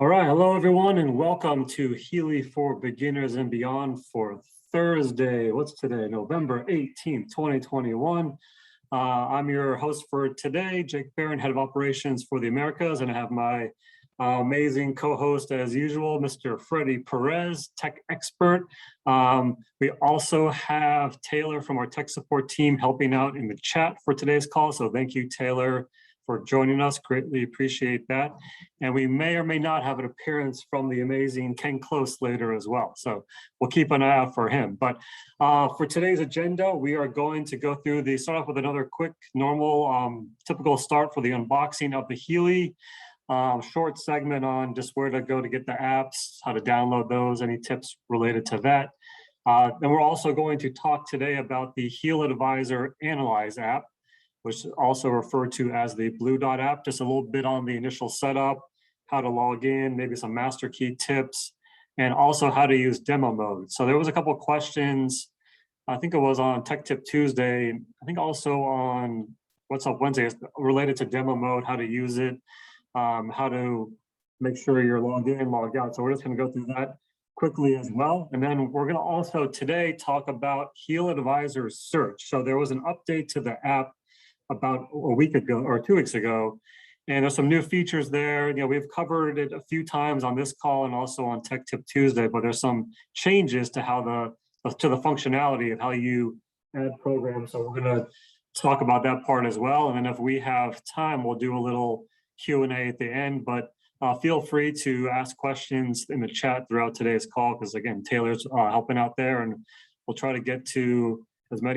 All right, hello everyone, and welcome to Healy for Beginners and Beyond for Thursday. What's today? November 18th, 2021. I'm your host for today, Jake Barron, Head of Operations for the Americas, and I have my amazing co-host as usual, Mr. Freddie Perez, tech expert. We also have Taylor from our tech support team helping out in the chat for today's call. So thank you, Taylor, for joining us. Greatly appreciate that. And we may or may not have an appearance from the amazing Ken Close later as well. So we'll keep an eye out for him. But for today's agenda, we are going to go through start off with another quick, normal, typical start for the unboxing of the Healy. Short segment on just where to go to get the apps, how to download those, any tips related to that. Then we're also going to talk today about the HealAdvisor Analyse app, which is also referred to as the Blue Dot app, just a little bit on the initial setup, how to log in, maybe some master key tips, and also how to use demo mode. So there was a couple of questions, I think it was on Tech Tip Tuesday, I think also on What's Up Wednesday, related to demo mode, how to use it, how to make sure you're logged in, logged out. So we're just gonna go through that quickly as well. And then we're gonna also today talk about HealAdvisor Search. So there was an update to the app about a week ago or 2 weeks ago, and there's some new features there. You know, we've covered it a few times on this call and also on Tech Tip Tuesday, but there's some changes to how the functionality of how you add programs. So we're going to talk about that part as well. And then if we have time, we'll do a little Q&A at the end, but feel free to ask questions in the chat throughout today's call, because again, Taylor's helping out there, and we'll try to get to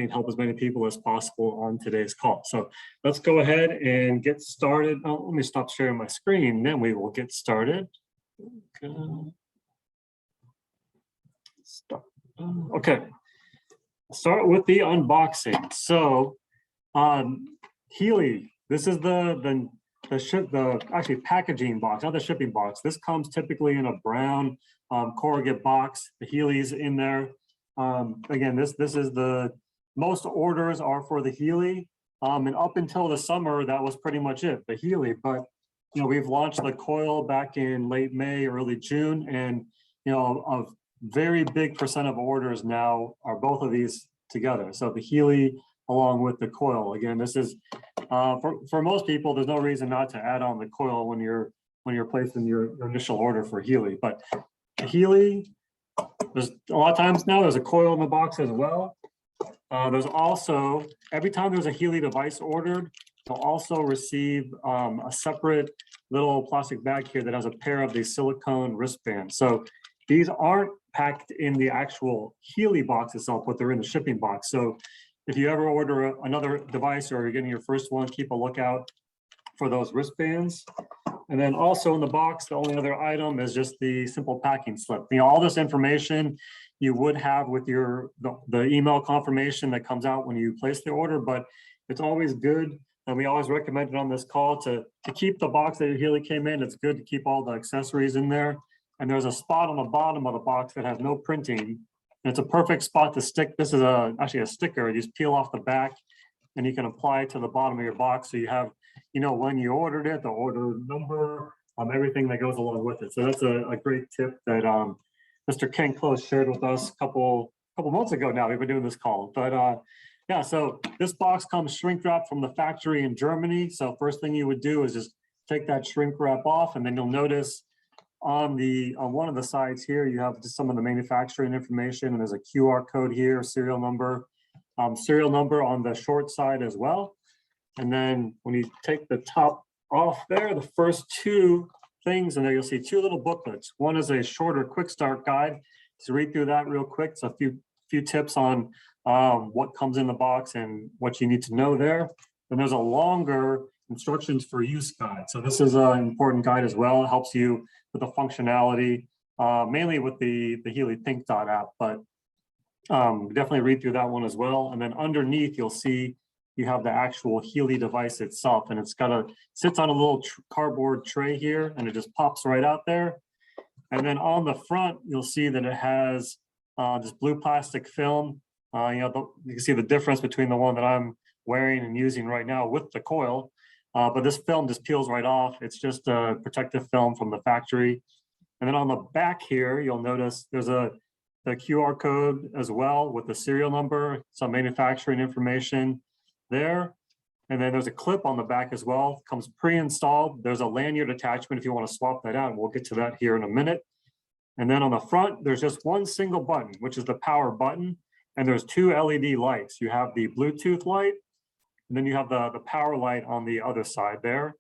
help as many people as possible on today's call. So let's go ahead and get started. Oh, let me stop sharing my screen, then we will get started. Okay, start with the unboxing. So Healy, this is the actually packaging box, not the shipping box. This comes typically in a brown corrugate box. The Healy's in there. Again, this is most orders are for the Healy, and up until the summer, that was pretty much it, the Healy. But you know, we've launched the coil back in late May, early June, and you know, a very big percent of orders now are both of these together. So the Healy along with the coil. Again, this is for most people, there's no reason not to add on the coil when you're placing your initial order for Healy. But the Healy, there's a lot of times now there's a coil in the box as well. There's also, every time there's a Healy device ordered, you'll also receive a separate little plastic bag here that has a pair of these silicone wristbands. So these aren't packed in the actual Healy box itself, but they're in the shipping box. So if you ever order another device or you're getting your first one, keep a lookout for those wristbands. And then also in the box, the only other item is just the simple packing slip. You know, all this information you would have with the email confirmation that comes out when you place the order, but it's always good, and we always recommend it on this call to keep the box that your Healy came in. It's good to keep all the accessories in there. And there's a spot on the bottom of the box that has no printing. And it's a perfect spot to stick. This is actually a sticker. You just peel off the back and you can apply it to the bottom of your box. So you have, you know, when you ordered it, the order number, everything that goes along with it. So that's a great tip that Mr. Ken Close shared with us a couple months ago now. We've been doing this call. But yeah, so this box comes shrink wrap from the factory in Germany. So first thing you would do is just take that shrink wrap off, and then you'll notice on one of the sides here, you have just some of the manufacturing information, and there's a QR code here, serial number on the short side as well. And then when you take the top off there, the first two things, and there you'll see two little booklets. One is a shorter quick start guide. So read through that real quick. So a few tips on what comes in the box and what you need to know there. And there's a longer instructions for use guide. So this is an important guide as well. It helps you with the functionality, mainly with the Healy Pink Dot app, but definitely read through that one as well. And then underneath, you'll see you have the actual Healy device itself, and sits on a little cardboard tray here, and it just pops right out there. And then on the front, you'll see that it has this blue plastic film. You can see the difference between the one that I'm wearing and using right now with the coil. but this film just peels right off. It's just a protective film from the factory. And then on the back here, you'll notice there's the QR code as well with the serial number, some manufacturing information there. And then there's a clip on the back as well, comes pre-installed. There's a lanyard attachment if you want to swap that out, and we'll get to that here in a minute. And then on the front, there's just one single button, which is the power button. And there's two LED lights. You have the Bluetooth light, and then you have the power light on the other side there.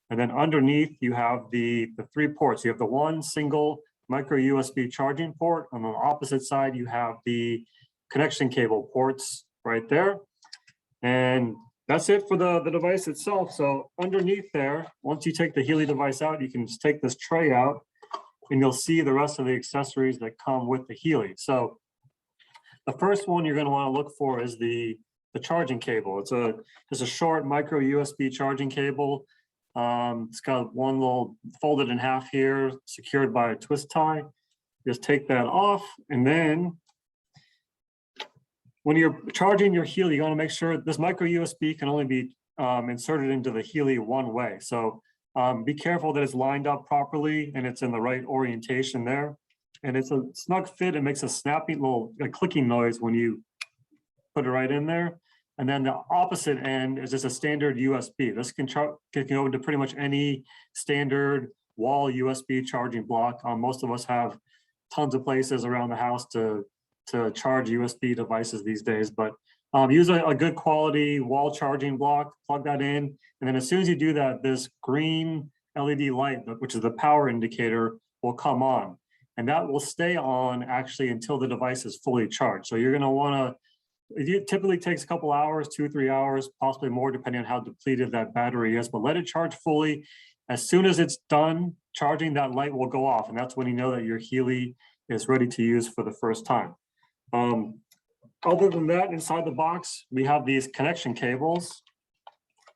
And then underneath, you have the 3 ports. You have the one single micro USB charging port. On the opposite side, you have the connection cable ports right there. And that's it for the device itself. So underneath there, once you take the Healy device out, you can just take this tray out and you'll see the rest of the accessories that come with the Healy. So the first one you're going to want to look for is the charging cable. It's a short micro USB charging cable. It's got one little folded in half here, secured by a twist tie. Just take that off, and then when you're charging your Healy, you want to make sure this micro USB can only be inserted into the Healy one way. So be careful that it's lined up properly and it's in the right orientation there. And it's a snug fit. It makes a snappy little clicking noise when you put it right in there. And then the opposite end is just a standard USB. This can go into pretty much any standard wall USB charging block. Most of us have tons of places around the house to charge USB devices these days, but use a good quality wall charging block, plug that in. And then as soon as you do that, this green LED light, which is the power indicator, will come on. And that will stay on actually until the device is fully charged. So you're gonna wanna, it typically takes a couple hours, 2 or 3 hours, possibly more depending on how depleted that battery is, but let it charge fully. As soon as it's done charging, that light will go off. And that's when you know that your Healy is ready to use for the first time. Other than that, inside the box, we have these connection cables.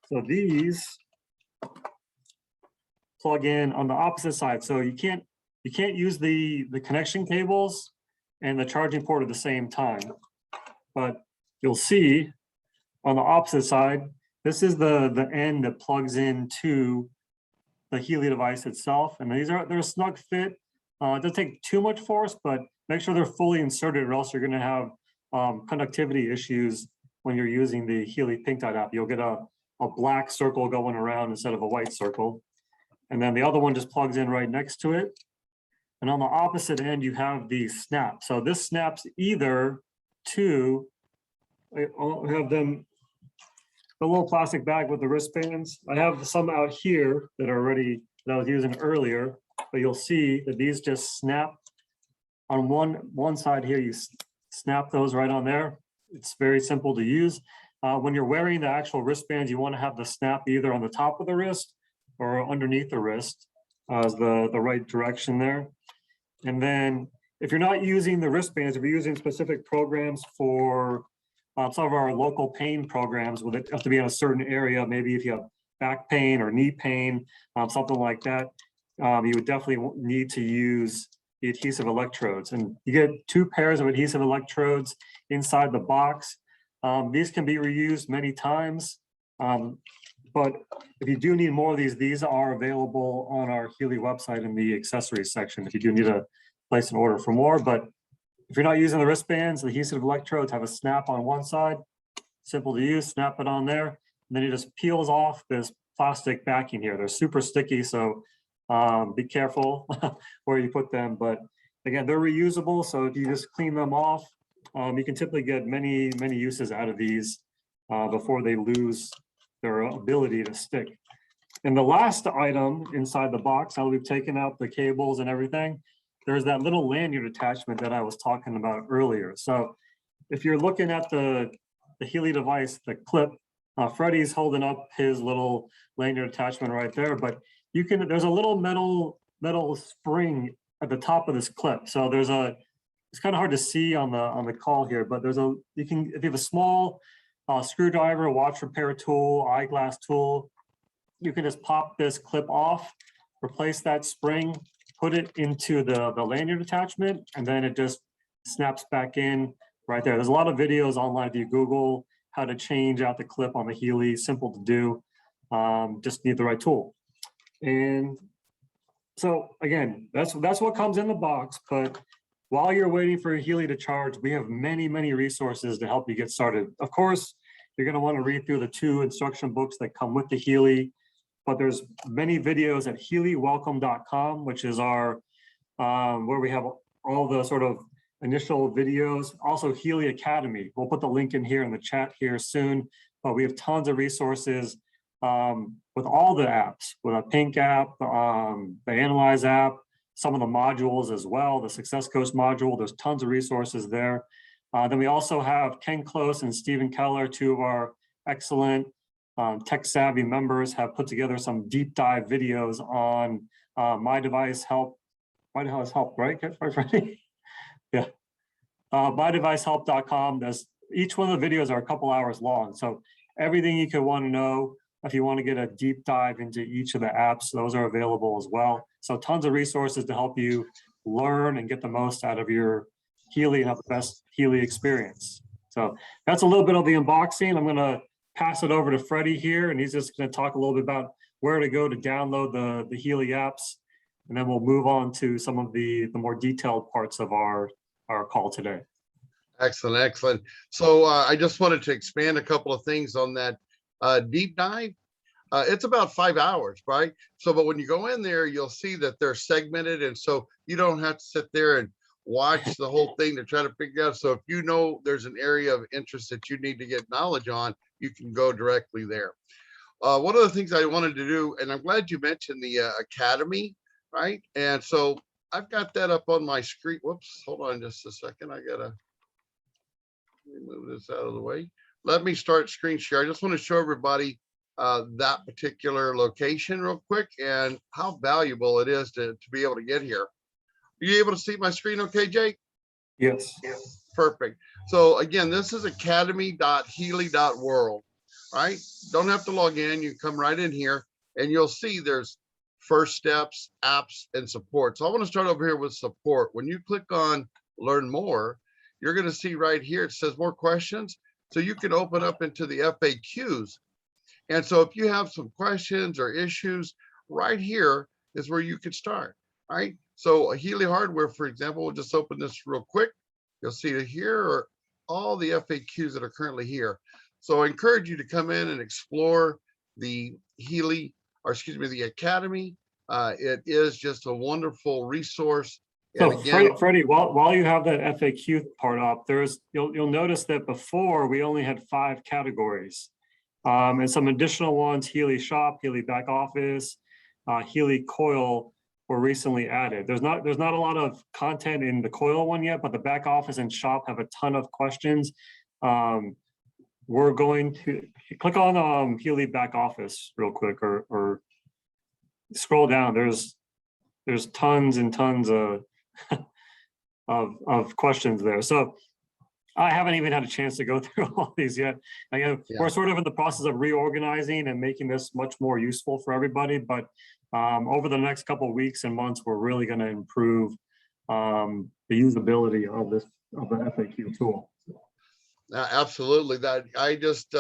So these plug in on the opposite side. So you can't use the connection cables and the charging port at the same time. But you'll see on the opposite side, this is the end that plugs into the Healy device itself. And they're a snug fit. It doesn't take too much force, but make sure they're fully inserted or else you're gonna have conductivity issues when you're using the Healy Pink Dot app. You'll get a black circle going around instead of a white circle. And then the other one just plugs in right next to it. And on the opposite end, you have the snap. So this snaps either to, I'll have them, the little plastic bag with the wristbands. I have some out here that are already, that I was using earlier, but you'll see that these just snap on one side here. You snap those right on there. It's very simple to use. When you're wearing the actual wristbands, you want to have the snap either on the top of the wrist or underneath the wrist as the right direction there. And then if you're not using the wristbands, if you're using specific programs for some of our local pain programs, will have to be in a certain area, maybe if you have back pain or knee pain, something like that, you would definitely need to use the adhesive electrodes. And you get 2 pairs of adhesive electrodes inside the box. These can be reused many times, but if you do need more of these are available on our Healy website in the accessories section if you do need to place an order for more. But if you're not using the wristbands, the adhesive electrodes have a snap on one side, simple to use, snap it on there, and then it just peels off this plastic backing here. They're super sticky, so be careful where you put them. But again, they're reusable, so if you just clean them off, you can typically get many uses out of these before they lose their ability to stick. And the last item inside the box, now we've taken out the cables and everything, there's that little lanyard attachment that I was talking about earlier. So if you're looking at the Healy device, the clip, Freddie's holding up his little lanyard attachment right there, but you can, there's a little metal spring at the top of this clip. So there's it's kind of hard to see on the call here, but there's if you have a small screwdriver, watch repair tool, eyeglass tool, you can just pop this clip off, replace that spring, put it into the lanyard attachment, and then it just snaps back in right there. There's a lot of videos online if you Google how to change out the clip on the Healy, simple to do. Just need the right tool. And so again, that's what comes in the box. But while you're waiting for Healy to charge, we have many resources to help you get started. Of course, you're going to want to read through the 2 instruction books that come with the Healy, but there's many videos at HealyWelcome.com, which is our where we have all the sort of initial videos. Also Healy Academy. We'll put the link in here in the chat here soon, but we have tons of resources with all the apps, with a Pink app, the Analyze app, some of the modules as well, the Success Coach module. There's tons of resources there. Then we also have Ken Close and Stephen Keller, 2 of our excellent tech savvy members, have put together some deep dive videos on My Device Help, right, Freddie? Yeah. MyDeviceHelp.com. Each one of the videos are a couple hours long. So everything you could want to know, if you want to get a deep dive into each of the apps, those are available as well. So tons of resources to help you learn and get the most out of your Healy and have the best Healy experience. So that's a little bit of the unboxing. I'm going to pass it over to Freddie here, and he's just going to talk a little bit about where to go to download the Healy apps. And then we'll move on to some of the more detailed parts of our call today. Excellent, excellent. So I just wanted to expand a couple of things on that deep dive. It's about 5 hours, right? So, but when you go in there, you'll see that they're segmented. And so you don't have to sit there and watch the whole thing to try to figure out. So if you know there's an area of interest that you need to get knowledge on, you can go directly there. One of the things I wanted to do, and I'm glad you mentioned the Academy, right? And so I've got that up on my screen. Whoops, hold on just a second. I gotta move this out of the way. Let me start screen share. I just want to show everybody that particular location real quick and how valuable it is to be able to get here. Are you able to see my screen okay, Jake? Yes. Perfect. So again, this is academy.healy.world, right? Don't have to log in. You come right in here and you'll see there's first steps, apps, and support. So I want to start over here with support. When you click on learn more, you're going to see right here, it says more questions. So you can open up into the FAQs. And so if you have some questions or issues, right here is where you could start, right? So a Healy hardware, for example, we'll just open this real quick. You'll see it here are all the FAQs that are currently here. So I encourage you to come in and explore the Healy, or excuse me, the Academy. It is just a wonderful resource. So again, Freddie, while you have that FAQ part up, you'll notice that before we only had 5 categories, and some additional ones: Healy Shop, Healy Back Office, Healy Coil were recently added. There's not a lot of content in the Coil one yet, but the Back Office and Shop have a ton of questions. We're going to click on Healy Back Office real quick, or scroll down. There's tons and tons of questions there. So I haven't even had a chance to go through all these yet. Again, we're sort of in the process of reorganizing and making this much more useful for everybody. But over the next couple of weeks and months, we're really going to improve the usability of the FAQ tool. Absolutely. That I just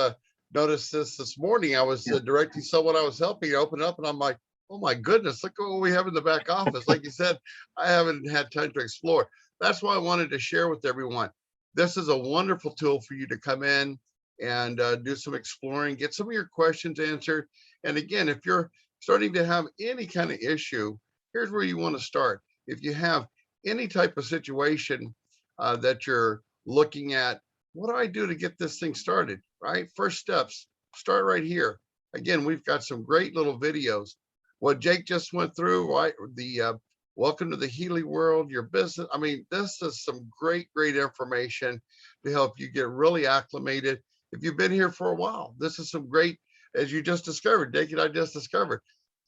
noticed this morning. I was directing someone I was helping open up, and I'm like, oh my goodness, look at what we have in the back office. Like you said, I haven't had time to explore. That's why I wanted to share with everyone. This is a wonderful tool for you to come in and do some exploring, get some of your questions answered. And again, if you're starting to have any kind of issue, here's where you want to start. If you have any type of situation that you're looking at, what do I do to get this thing started, right? First steps, start right here. Again, we've got some great little videos. What Jake just went through, right? The welcome to the Healy world, your business. I mean, this is some great information to help you get really acclimated. If you've been here for a while, this is some great, as you just discovered, Jake and I just discovered,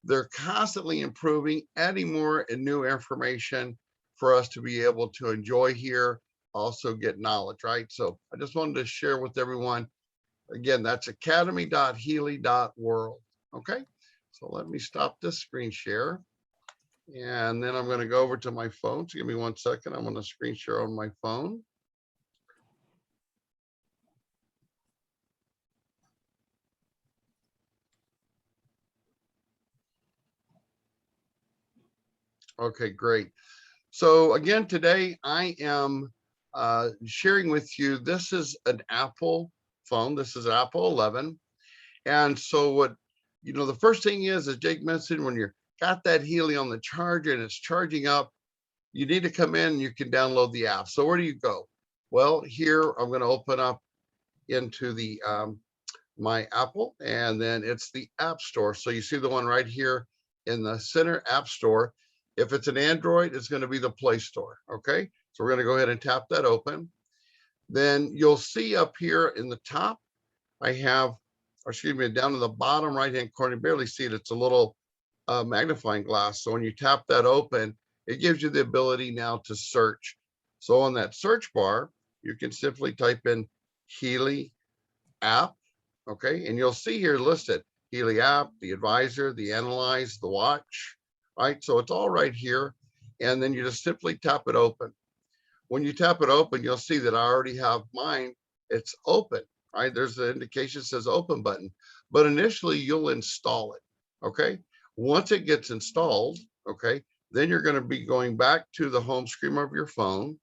they're constantly improving, adding more and new information for us to be able to enjoy here, also get knowledge, right? So I just wanted to share with everyone. Again, that's academy.healy.world. Okay. So let me stop this screen share. And then I'm going to go over to my phone. So give me 1 second. I'm going to screen share on my phone. Okay, great. So again, today I am sharing with you, this is an Apple phone. This is Apple 11. And so what, the first thing is, as Jake mentioned, when you're got that Healy on the charger and it's charging up, you need to come in and you can download the app. So where do you go? Well, here I'm going to open up into the my Apple, and then it's the App Store. So you see the one right here in the center, App Store. If it's an Android, it's going to be the Play Store. Okay, so we're going to go ahead and tap that open. Then you'll see up here in the top, I have, or excuse me, down in the bottom right hand corner, you barely see it. It's a little magnifying glass. So when you tap that open, it gives you the ability now to search. So on that search bar, you can simply type in Healy app. Okay, and you'll see here listed Healy app, the advisor, the analyze, the watch, right? So it's all right here. And then you just simply tap it open. When you tap it open, you'll see that I already have mine. It's open, right? There's the indication that says open button, but initially you'll install it. Okay, once it gets installed, okay, then you're going to be going back to the home screen of your phone.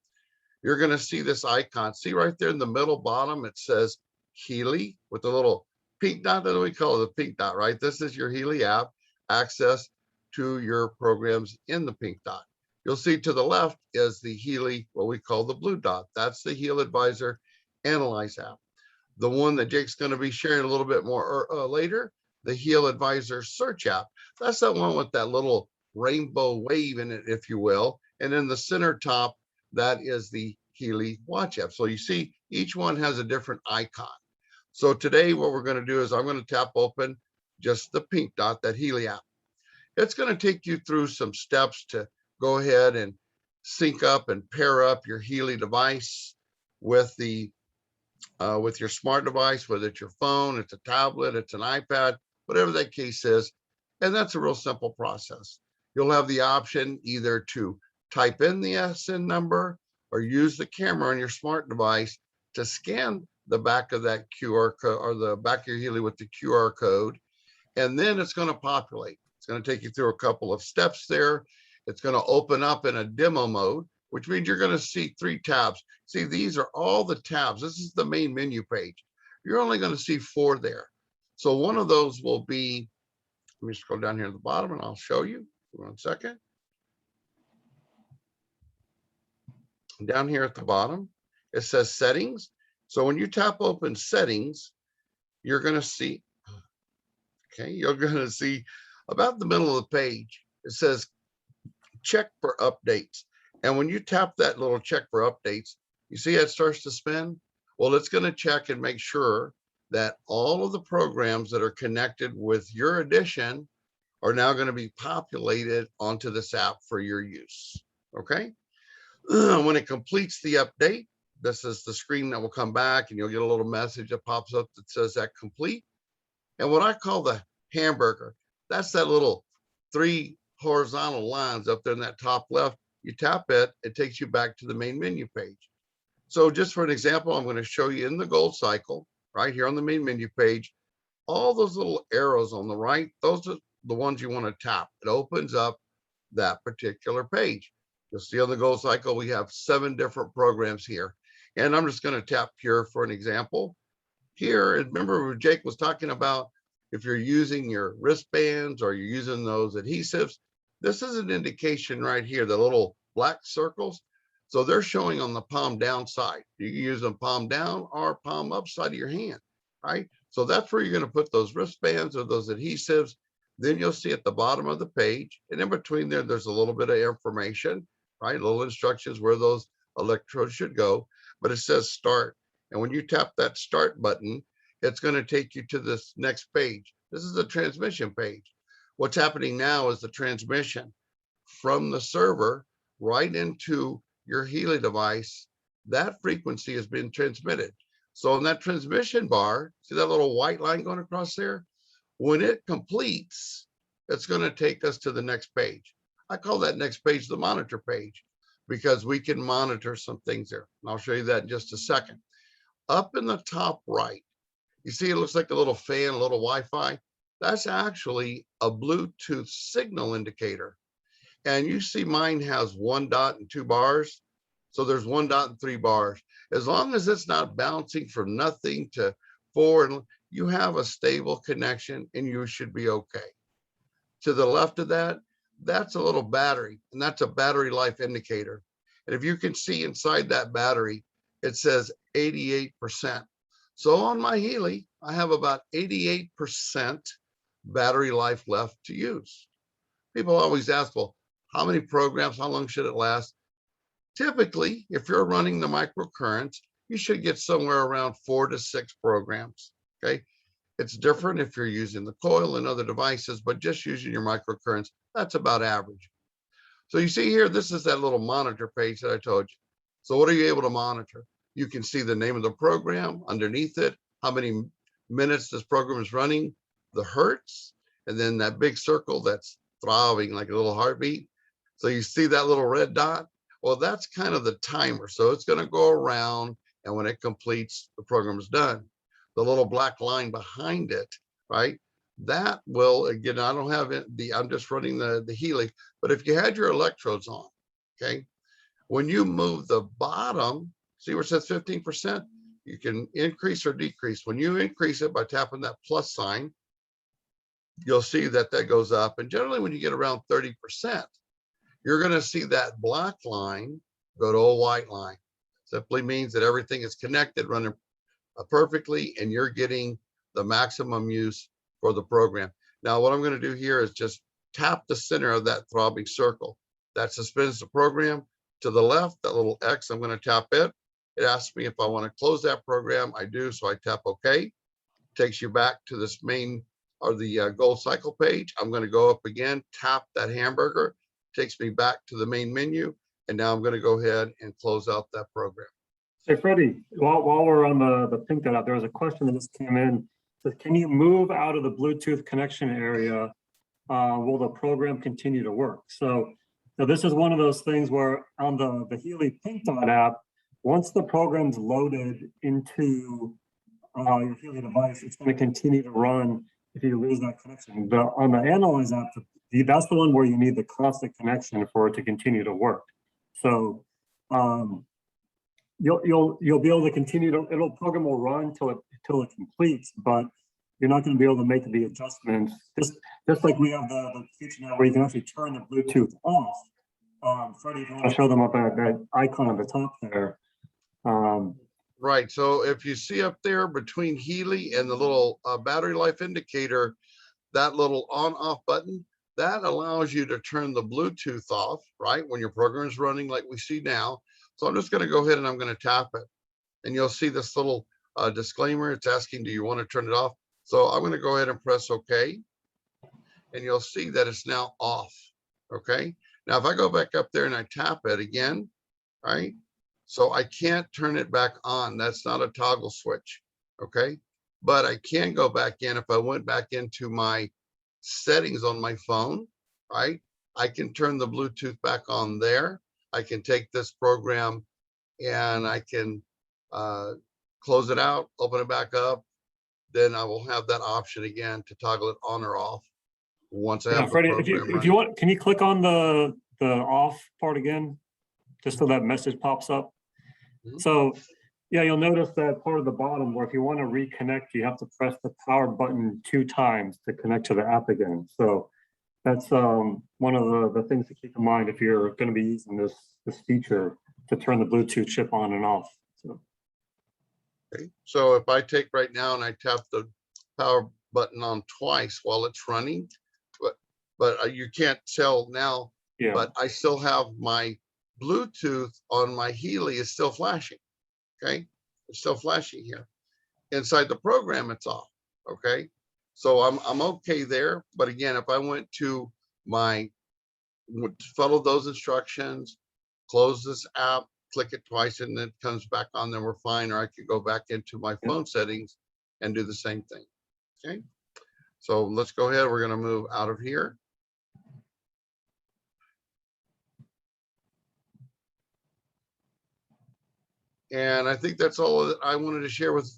You're going to see this icon. See right there in the middle bottom, it says Healy with the little pink dot. That we call it the pink dot, right? This is your Healy app, access to your programs in the pink dot. You'll see to the left is the Healy, what we call the blue dot. That's the HealAdvisor Analyse app. The one that Jake's going to be sharing a little bit more later, the HealAdvisor Search app. That's that one with that little rainbow wave in it, if you will. And in the center top, that is the Healy Watch app. So you see, each one has a different icon. So today, what we're going to do is I'm going to tap open just the pink dot, that Healy app. It's going to take you through some steps to go ahead and sync up and pair up your Healy device with the with your smart device, whether it's your phone, it's a tablet, it's an iPad, whatever that case is. And that's a real simple process. You'll have the option either to type in the SIN number or use the camera on your smart device to scan the back of that QR code, or the back of your Healy with the QR code. And then it's going to populate. It's going to take you through a couple of steps there. It's going to open up in a demo mode, which means you're going to see 3 tabs. See, these are all the tabs. This is the main menu page. You're only going to see 4 there. So one of those will be, let me scroll down here at the bottom and I'll show you. 1 second. Down here at the bottom, it says settings. So when you tap open settings, you're going to see, okay, you're going to see about the middle of the page, it says check for updates. And when you tap that little check for updates, you see it starts to spin. Well, it's going to check and make sure that all of the programs that are connected with your edition are now going to be populated onto this app for your use. Okay. When it completes the update, this is the screen that will come back and you'll get a little message that pops up that says that complete. And what I call the hamburger, that's that little 3 horizontal lines up there in that top left. You tap it, it takes you back to the main menu page. So just for an example, I'm going to show you in the gold cycle right here on the main menu page, all those little arrows on the right, those are the ones you want to tap. It opens up that particular page. You'll see on the gold cycle, we have 7 different programs here. And I'm just going to tap Pure for an example. Here, remember Jake was talking about if you're using your wristbands or you're using those adhesives, this is an indication right here, the little black circles. So they're showing on the palm down side. You can use them palm down or palm up side of your hand, right? So that's where you're going to put those wristbands or those adhesives. Then you'll see at the bottom of the page, and in between there, there's a little bit of information, right? Little instructions where those electrodes should go, but it says start. And when you tap that start button, it's going to take you to this next page. This is the transmission page. What's happening now is the transmission from the server right into your Healy device. That frequency has been transmitted. So in that transmission bar, see that little white line going across there? When it completes, it's going to take us to the next page. I call that next page the monitor page because we can monitor some things there. And I'll show you that in just a second. Up in the top right, you see it looks like a little fan, a little Wi-Fi. That's actually a Bluetooth signal indicator. And you see mine has 1 dot and 2 bars. So there's 1 dot and 3 bars. As long as it's not bouncing from nothing to 4, you have a stable connection and you should be okay. To the left of that, that's a little battery, and that's a battery life indicator. And if you can see inside that battery, it says 88%. So on my Healy, I have about 88% battery life left to use. People always ask, well, how many programs, how long should it last? Typically, if you're running the microcurrents, you should get somewhere around 4 to 6 programs, okay? It's different if you're using the coil and other devices, but just using your microcurrents, that's about average. So you see here, this is that little monitor page that I told you. So what are you able to monitor? You can see the name of the program underneath it, how many minutes this program is running, the hertz, and then that big circle that's throbbing like a little heartbeat. So you see that little red dot? Well, that's kind of the timer. So it's going to go around, and when it completes, the program is done. The little black line behind it, right? That will, again, I don't have it, I'm just running the Healy, but if you had your electrodes on, okay, when you move the bottom, see where it says 15%, you can increase or decrease. When you increase it by tapping that plus sign, you'll see that that goes up. And generally when you get around 30%, you're going to see that black line go to a white line. Simply means that everything is connected, running perfectly, and you're getting the maximum use for the program. Now, what I'm going to do here is just tap the center of that throbbing circle. That suspends the program. To the left, that little X, I'm going to tap it. It asks me if I want to close that program. I do, so I tap OK. Takes you back to this main or the gold cycle page. I'm going to go up again, tap that hamburger. Takes me back to the main menu. And now I'm going to go ahead and close out that program. Hey, Freddie, while we're on the pink dot, there was a question that just came in. Says, can you move out of the Bluetooth connection area? Will the program continue to work? So this is one of those things where on the Healy pink dot app, once the program's loaded into your Healy device, it's going to continue to run if you lose that connection. On the Analyze app, that's the one where you need the constant connection for it to continue to work. So you'll be able to continue to, program will run till it completes, but you're not going to be able to make the adjustments. Just like we have the feature now where you can actually turn the Bluetooth off. Freddie, if you want to show them up at that icon at the top there. Right. So if you see up there between Healy and the little battery life indicator, that little on-off button, that allows you to turn the Bluetooth off, right, when your program is running like we see now. So I'm just going to go ahead and I'm going to tap it. And you'll see this little disclaimer. It's asking, do you want to turn it off? So I'm going to go ahead and press OK. And you'll see that it's now off. Okay. Now, if I go back up there and I tap it again, right? So I can't turn it back on. That's not a toggle switch. Okay. But I can go back in. If I went back into my settings on my phone, right? I can turn the Bluetooth back on there. I can take this program and I can close it out, open it back up. Then I will have that option again to toggle it on or off once I have Freddie, the program if you want, can you click on the off part again, just so that message pops up? So yeah, you'll notice that part of the bottom where if you want to reconnect, you have to press the power button 2 times to connect to the app again. So that's one of the things to keep in mind if you're going to be using this feature to turn the Bluetooth chip on and off. So. Okay. So if I take right now and I tap the power button on twice while it's running, but you can't tell now, yeah. But I still have my Bluetooth on my Healy is still flashing. Okay. It's still flashing here. Inside the program, it's off. Okay. So I'm okay there. But again, if I went to follow those instructions, close this app, click it twice, and it comes back on, then we're fine. Or I could go back into my phone settings and do the same thing. Okay. So let's go ahead. We're going to move out of here. And I think that's all that I wanted to share with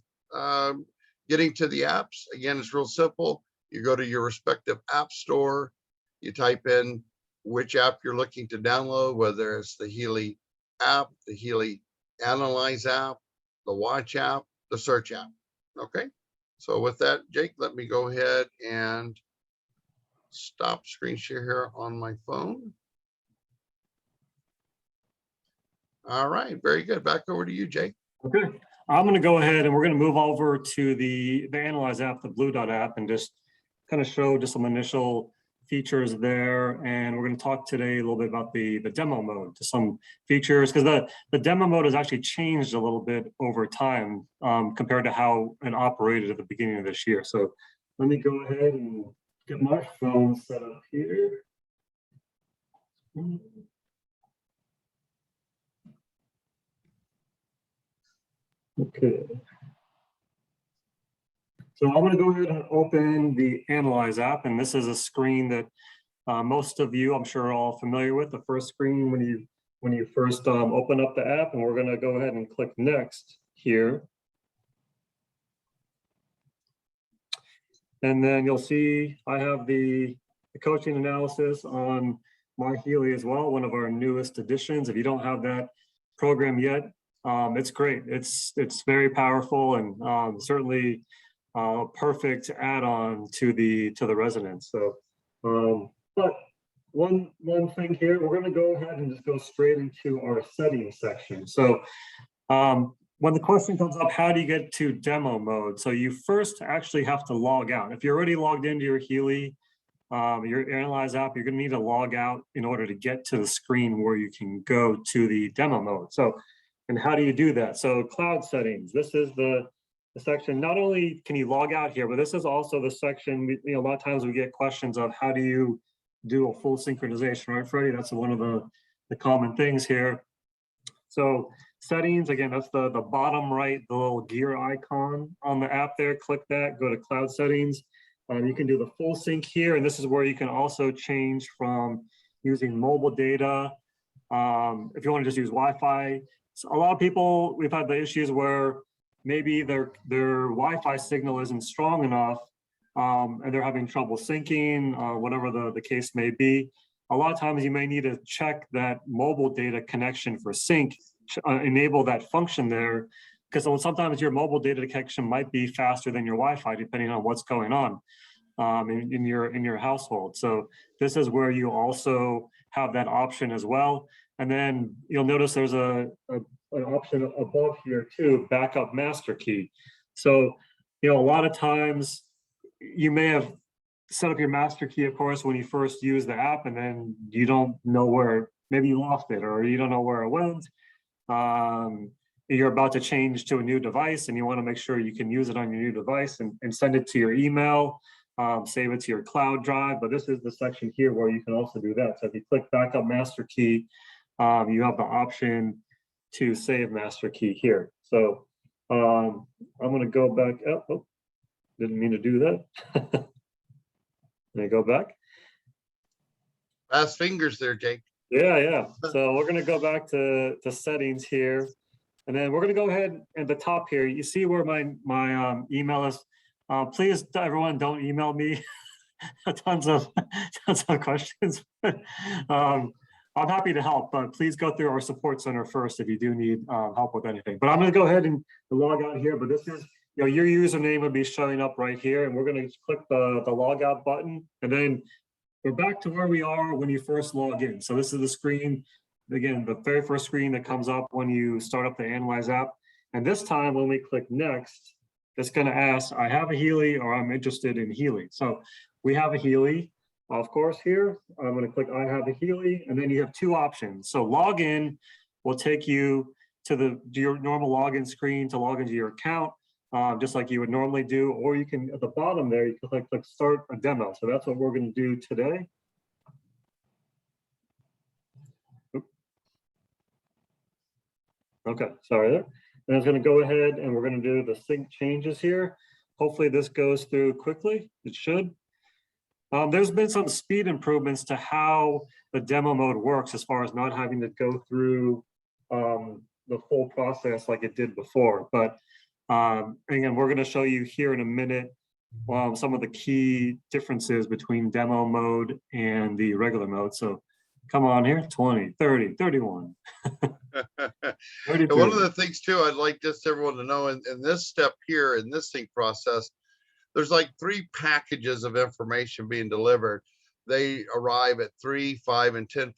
getting to the apps. Again, it's real simple. You go to your respective app store, you type in which app you're looking to download, whether it's the Healy app, the Healy Analyse app, the Watch app, the Search app. Okay. So with that, Jake, let me go ahead and stop screen share here on my phone. All right, very good. Back over to you, Jake. Okay, I'm going to go ahead and we're going to move over to the Analyze app, the Blue Dot app, and just kind of show just some initial features there. And we're going to talk today a little bit about the demo mode, to some features, because the demo mode has actually changed a little bit over time compared to how it operated at the beginning of this year. So let me go ahead and get my phone set up here. Okay. So I'm going to go ahead and open the Analyze app, and this is a screen that most of you, I'm sure, are all familiar with. The first screen when you first open up the app, and we're going to go ahead and click Next here. And then you'll see I have the coaching analysis on my Healy as well, one of our newest additions. If you don't have that program yet, it's great. It's very powerful and certainly perfect add-on to the residents. So, but one thing here, we're going to go ahead and just go straight into our settings section. So, when the question comes up, how do you get to demo mode? So you first actually have to log out. If you're already logged into your Healy, your Analyze app, you're going to need to log out in order to get to the screen where you can go to the demo mode. So, and how do you do that? So cloud settings, this is the section. Not only can you log out here, but this is also the section, a lot of times we get questions of how do you do a full synchronization, right, Freddie? That's one of the common things here. So settings, again, that's the bottom right, the little gear icon on the app there. Click that, go to cloud settings. You can do the full sync here, and this is where you can also change from using mobile data. If you want to just use Wi-Fi, so a lot of people, we've had the issues where maybe their Wi-Fi signal isn't strong enough, and they're having trouble syncing, whatever the case may be. A lot of times you may need to check that mobile data connection for sync, enable that function there, because sometimes your mobile data connection might be faster than your Wi-Fi, depending on what's going on in your household. So this is where you also have that option as well. And then you'll notice there's an option above here too, backup master key. So, a lot of times you may have set up your master key, of course, when you first use the app, and then you don't know where, maybe you lost it or you don't know where it went. You're about to change to a new device and you want to make sure you can use it on your new device and send it to your email, save it to your cloud drive. But this is the section here where you can also do that. So if you click backup master key, you have the option to save master key here. So I'm going to go back up. Oh, didn't mean to do that. Let me go back. Fast fingers there, Jake. Yeah. So we're going to go back to settings here. And then we're going to go ahead at the top here. You see where my email is. Please, everyone, don't email me tons of questions. I'm happy to help, but please go through our support center first if you do need help with anything. But I'm going to go ahead and log out here. But this is, your username will be showing up right here, and we're going to click the log out button, and then we're back to where we are when you first log in. So this is the screen. Again, the very first screen that comes up when you start up the Analyze app. And this time when we click next, it's going to ask, I have a Healy or I'm interested in Healy. So we have a Healy, of course, here. I'm going to click I have a Healy, and then you have two options. So login will take you to your normal login screen to log into your account, just like you would normally do, or you can, at the bottom there, you can click start a demo. So that's what we're going to do today. Okay, sorry there. And it's going to go ahead and we're going to do the sync changes here. Hopefully this goes through quickly. It should. There's been some speed improvements to how the demo mode works as far as not having to go through the full process like it did before. But again, we're going to show you here in a minute some of the key differences between demo mode and the regular mode. So Come on here, 20, 30, 31, And one 33. of the things too, I'd like just everyone to know in this step here, in this sync process, there's like 3 packages of information being delivered. They arrive at 3, 5, and 10%.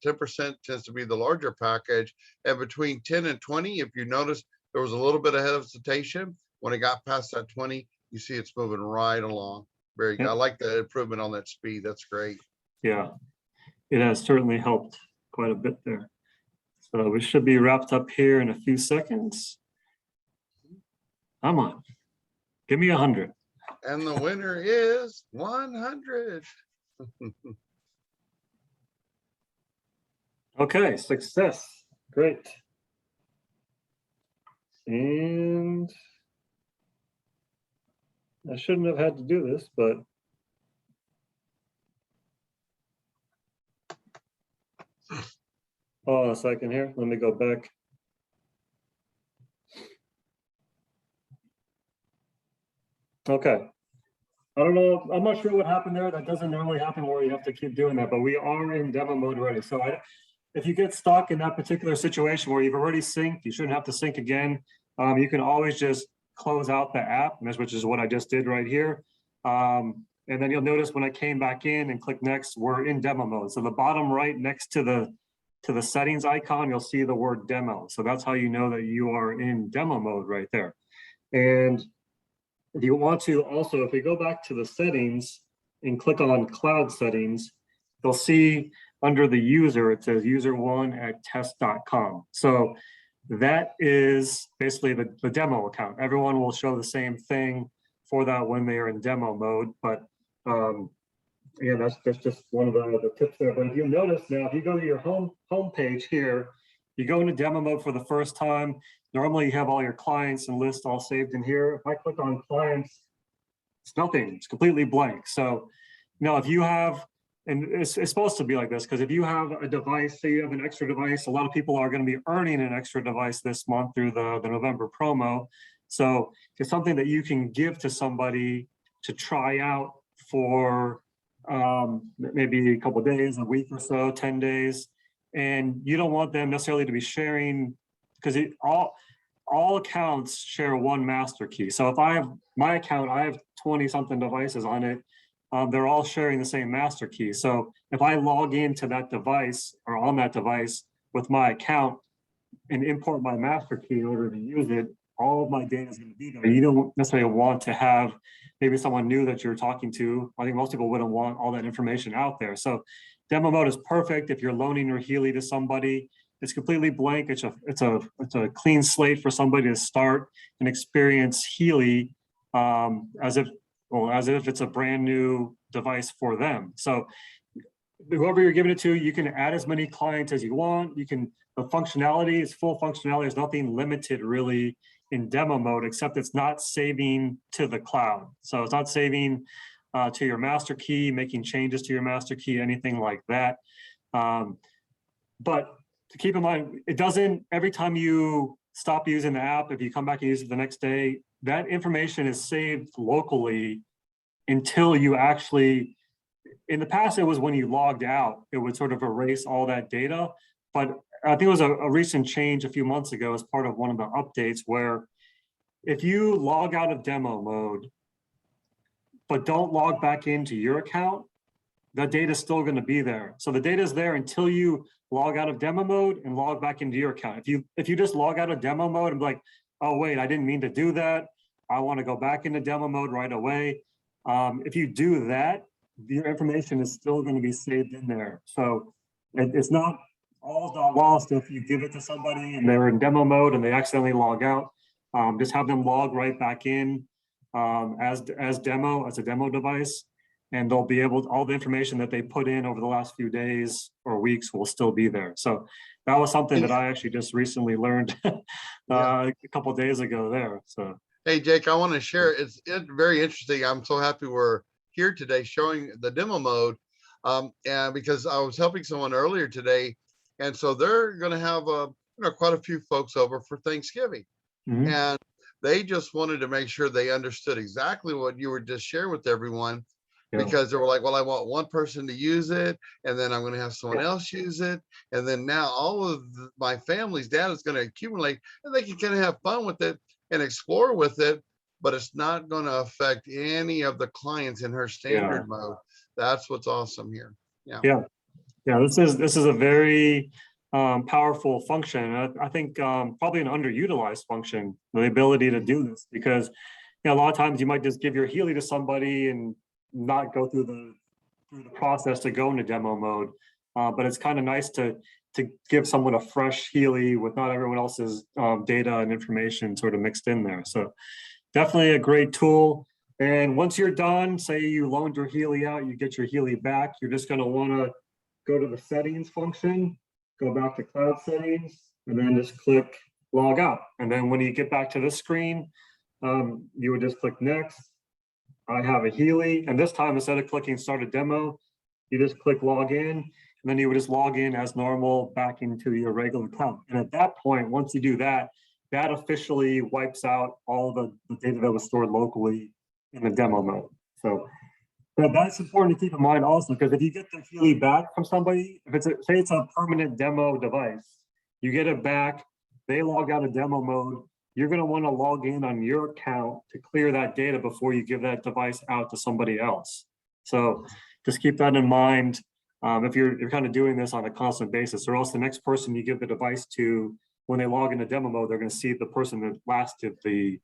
10% tends to be the larger package. And between 10 and 20, if you notice, there was a little bit of hesitation. When it got past that 20, you see it's moving right along. Very good. Yep. I like the improvement on that speed. That's great. Yeah, it has certainly helped quite a bit there. So we should be wrapped up here in a few seconds. Come on, give me 100. And the winner is 100. Okay, success. Great. And I shouldn't have had to do this, but hold on a second here. Let me go back. Okay. I don't know. I'm not sure what happened there. That doesn't normally happen where you have to keep doing that, but we are in demo mode already. So if you get stuck in that particular situation where you've already synced, you shouldn't have to sync again. You can always just close out the app, which is what I just did right here. And then you'll notice when I came back in and click next, we're in demo mode. So the bottom right next to the settings icon, you'll see the word demo. So that's how you know that you are in demo mode right there. And if you want to also, if we go back to the settings and click on cloud settings, you'll see under the user, it says user1@test.com. So that is basically the demo account. Everyone will show the same thing for that when they are in demo mode. But again, that's just one of the tips there. But if you notice now, if you go to your home page here, you go into demo mode for the first time. Normally you have all your clients and lists all saved in here. If I click on clients, it's nothing, it's completely blank. So now if you have, and it's supposed to be like this, because if you have a device, say you have an extra device, a lot of people are going to be earning an extra device this month through the November promo. So it's something that you can give to somebody to try out for maybe a couple of days, a week or so, 10 days. And you don't want them necessarily to be sharing, because all accounts share one master key. So if I have my account, I have 20 something devices on it. They're all sharing the same master key. So if I log into that device or on that device with my account and import my master key in order to use it, all of my data is going to be there. You don't necessarily want to have maybe someone new that you're talking to. I think most people wouldn't want all that information out there. So demo mode is perfect if you're loaning your Healy to somebody. It's completely blank. It's a clean slate for somebody to start and experience Healy as if it's a brand new device for them. So whoever you're giving it to, you can add as many clients as you want. The functionality is full functionality. There's nothing limited really in demo mode, except it's not saving to the cloud. So it's not saving to your master key, making changes to your master key, anything like that. But to keep in mind, it doesn't, every time you stop using the app, if you come back and use it the next day, that information is saved locally until you actually, in the past, it was when you logged out, it would sort of erase all that data. But I think it was a recent change a few months ago as part of one of the updates where if you log out of demo mode, but don't log back into your account, that data is still going to be there. So the data is there until you log out of demo mode and log back into your account. If you just log out of demo mode and be like, oh wait, I didn't mean to do that, I want to go back into demo mode right away. If you do that, your information is still going to be saved in there. So it's not all not lost if you give it to somebody and they're in demo mode and they accidentally log out. Just have them log right back in as a demo device, and they'll be able to, all the information that they put in over the last few days or weeks will still be there. So that was something that I actually just recently learned a couple of days ago there. So hey Jake, I want to share, it's very interesting. I'm so happy we're here today showing the demo mode, and because I was helping someone earlier today, and so they're going to have quite a few folks over for Thanksgiving. Mm-hmm. And they just wanted to make sure they understood exactly what you were just sharing with everyone. because they were like, well, I want one person to use it, and then I'm going to have someone else use it. And then now all of my family's data is going to accumulate, and they can kind of have fun with it and explore with it, but it's not going to affect any of the clients in her standard mode. That's what's awesome here. Yeah. This is a very powerful function. I think probably an underutilized function, the ability to do this, because a lot of times you might just give your Healy to somebody and not go through the process to go into demo mode. But it's kind of nice to give someone a fresh Healy with not everyone else's data and information sort of mixed in there. So definitely a great tool. And once you're done, say you loaned your Healy out, you get your Healy back, you're just going to want to go to the settings function, go back to cloud settings, and then just click log out. And then when you get back to this screen, you would just click next. I have a Healy, and this time instead of clicking start a demo, you just click log in, and then you would just log in as normal back into your regular account. And at that point, once you do that, that officially wipes out all the data that was stored locally in the demo mode. So that's important to keep in mind also, because if you get the Healy back from somebody, if it's say it's a permanent demo device, you get it back, they log out of demo mode, you're going to want to log in on your account to clear that data before you give that device out to somebody else. So just keep that in mind if you're kind of doing this on a constant basis, or else the next person you give the device to, when they log into demo mode, they're going to see the person that last did the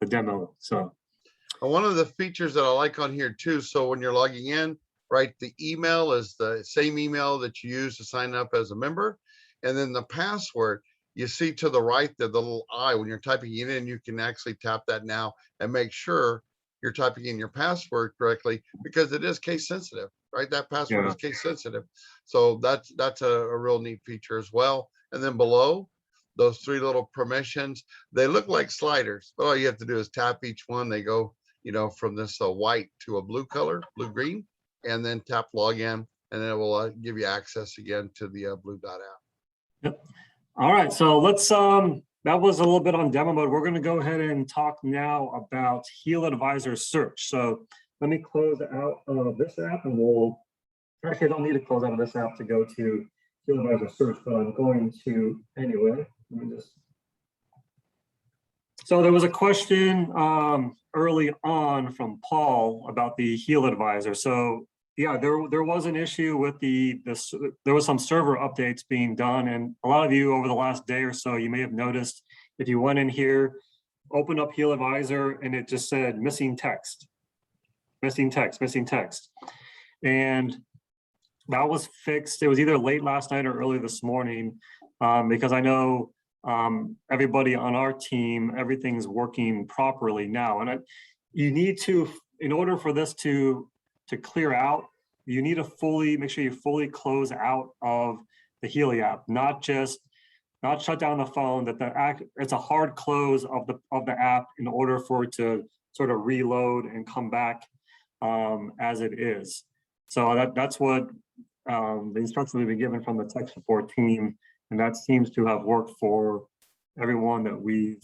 demo. So one of the features that I like on here too, so when you're logging in, right, the email is the same email that you use to sign up as a member, and then the password, you see to the right, the little I, when you're typing it in, you can actually tap that now and make sure you're typing in your password correctly, because it is case sensitive, right? That password is case sensitive. So that's a real neat feature as well. And then below, those three little permissions, they look like sliders, but all you have to do is tap each one. They go, from this white to a blue color, blue-green, and then tap login, and then it will give you access again to the blue dot app. Yep. All right, so let's that was a little bit on demo mode. We're going to go ahead and talk now about HealAdvisor Search. So let me close out of this app, and we'll actually, I don't need to close out of this app to go to HealAdvisor Search, but I'm going to anyway. Let me just. So there was a question early on from Paul about the HealAdvisor. So yeah, there was an issue with there was some server updates being done, and a lot of you over the last day or so, you may have noticed if you went in here, opened up HealAdvisor, and it just said missing text, missing text, missing text. And that was fixed. It was either late last night or early this morning, because I know everybody on our team, everything's working properly now. And you need to, in order for this to clear out, you need to make sure you fully close out of the Healy app, not shut down the phone. It's a hard close of the app in order for it to sort of reload and come back as it is. So that's what the instructions we've been given from the tech support team, and that seems to have worked for everyone that we've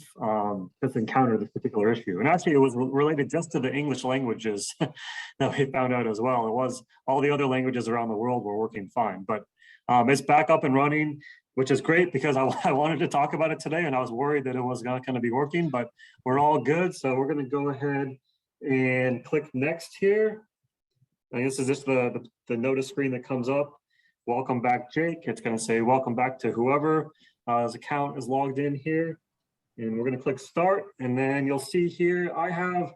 just encountered this particular issue. And actually, it was related just to the English languages that we found out as well. It was all the other languages around the world were working fine, but it's back up and running, which is great, because I wanted to talk about it today, and I was worried that it was not going to be working, but we're all good. So we're going to go ahead and click next here. And this is just the notice screen that comes up. Welcome back, Jake. It's going to say welcome back to whoever his account is logged in here. And we're going to click start. And then you'll see here, I have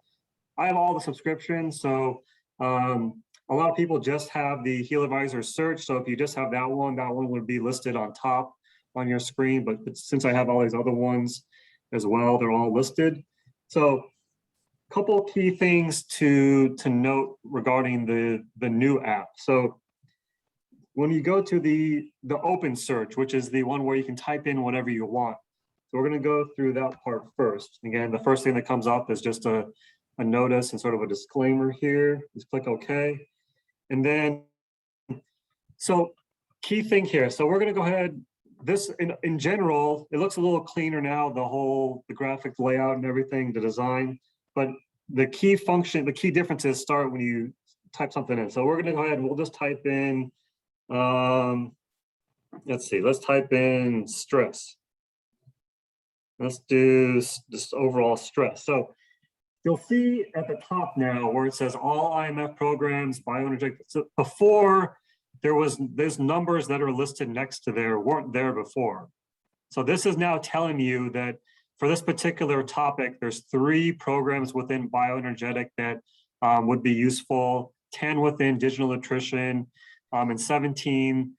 all the subscriptions. So a lot of people just have the HealAdvisor Search. So if you just have that one would be listed on top on your screen. But since I have all these other ones as well, they're all listed. So a couple of key things to note regarding the new app. So when you go to the open search, which is the one where you can type in whatever you want. So we're going to go through that part first. Again, the first thing that comes up is just a notice and sort of a disclaimer here. Just click OK. And then, so key thing here. So we're going to go ahead. This in general, it looks a little cleaner now, the graphic layout and everything, the design. But the key function, the key differences start when you type something in. So we're going to go ahead and we'll just type in, let's see, let's type in stress. Let's do just overall stress. So you'll see at the top now where it says all IMF programs, bioenergetic. So before there's numbers that are listed next to there weren't there before. So this is now telling you that for this particular topic, there's 3 programs within bioenergetic that would be useful, 10 within digital nutrition, and 17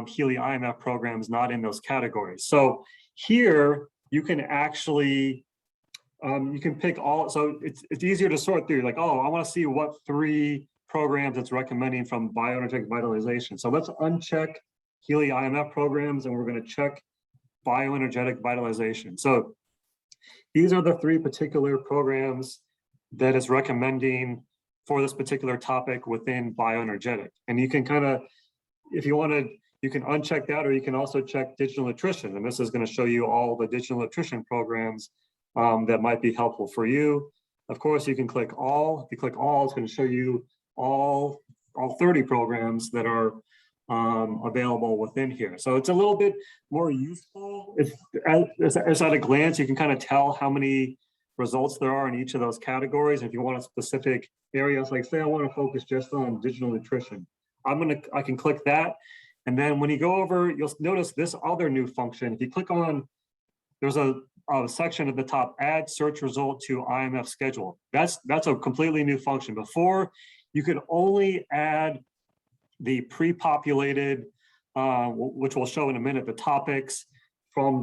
Healy IMF programs not in those categories. So here you can actually, you can pick all, so it's easier to sort through, like, oh, I want to see what 3 programs it's recommending from bioenergetic vitalization. So let's uncheck Healy IMF programs and we're going to check bioenergetic vitalization. So these are the 3 particular programs that is recommending for this particular topic within bioenergetic. And you can kind of, if you want to, you can uncheck that, or you can also check digital nutrition. And this is going to show you all the digital nutrition programs that might be helpful for you. Of course, you can click all. If you click all, it's going to show you all 30 programs that are available within here. So it's a little bit more useful. As at a glance, you can kind of tell how many results there are in each of those categories. If you want a specific area, like say I want to focus just on digital nutrition, I can click that. And then when you go over, you'll notice this other new function. If you click on, there's a section at the top, add search result to IMF schedule. That's a completely new function. Before, you could only add the pre-populated, which we'll show in a minute, the topics from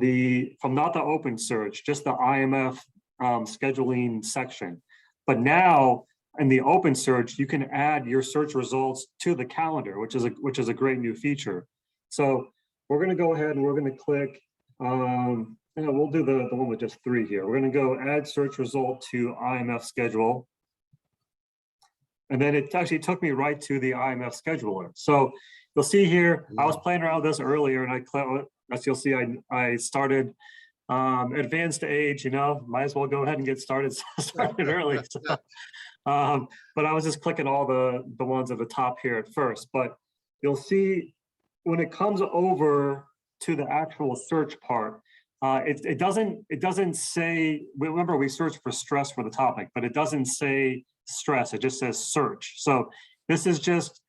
not the open search, just the IMF scheduling section. But now in the open search, you can add your search results to the calendar, which is a great new feature. So we're going to go ahead and we're going to click. We'll do the one with just 3 here. We're going to go add search result to IMF schedule. And then it actually took me right to the IMF scheduler. So you'll see here, I was playing around with this earlier, and as you'll see, I started advanced age, might as well go ahead and get started early. So, but I was just clicking all the ones at the top here at first. But you'll see when it comes over to the actual search part, it doesn't say, remember we searched for stress for the topic, but it doesn't say stress, it just says search. So this is just,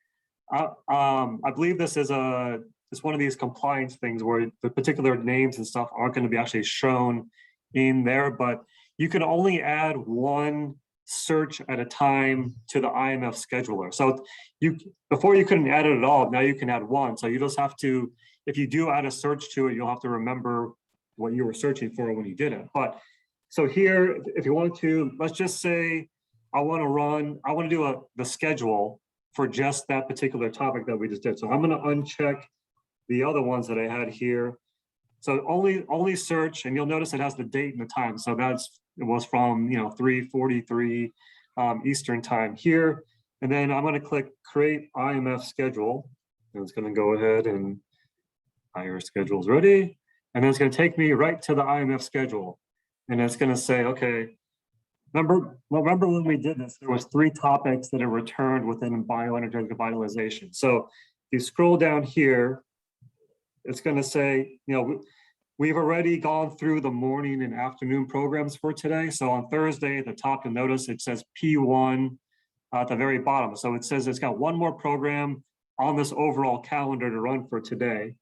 I believe this is it's one of these compliance things where the particular names and stuff aren't going to be actually shown in there, but you can only add 1 search at a time to the IMF scheduler. So before you couldn't add it at all, now you can add 1. So you just have to, if you do add a search to it, you'll have to remember what you were searching for when you did it. But so here, if you want to, let's just say, I want to do the schedule for just that particular topic that we just did. So I'm going to uncheck the other ones that I had here. So only search, and you'll notice it has the date and the time. So it was from 3:43 Eastern time here. And then I'm going to click create IMF schedule. And it's going to go ahead and your schedule's ready. And then it's going to take me right to the IMF schedule. And it's going to say, okay, remember when we did this, there was 3 topics that are returned within bioenergetic vitalization. So if you scroll down here, it's going to say, we've already gone through the morning and afternoon programs for today. So on Thursday, at the top, you'll notice it says P1 at the very bottom. So it says it's got 1 more program on this overall calendar to run for today.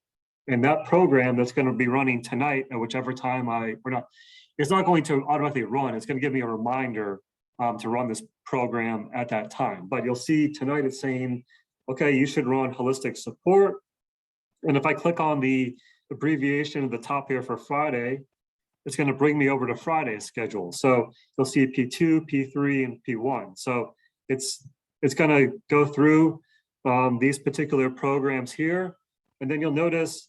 And that program that's going to be running tonight at whichever time it's not going to automatically run. It's going to give me a reminder to run this program at that time. But you'll see tonight it's saying, okay, you should run holistic support. And if I click on the abbreviation at the top here for Friday, it's going to bring me over to Friday's schedule. So you'll see P2, P3, and P1. So it's going to go through these particular programs here. And then you'll notice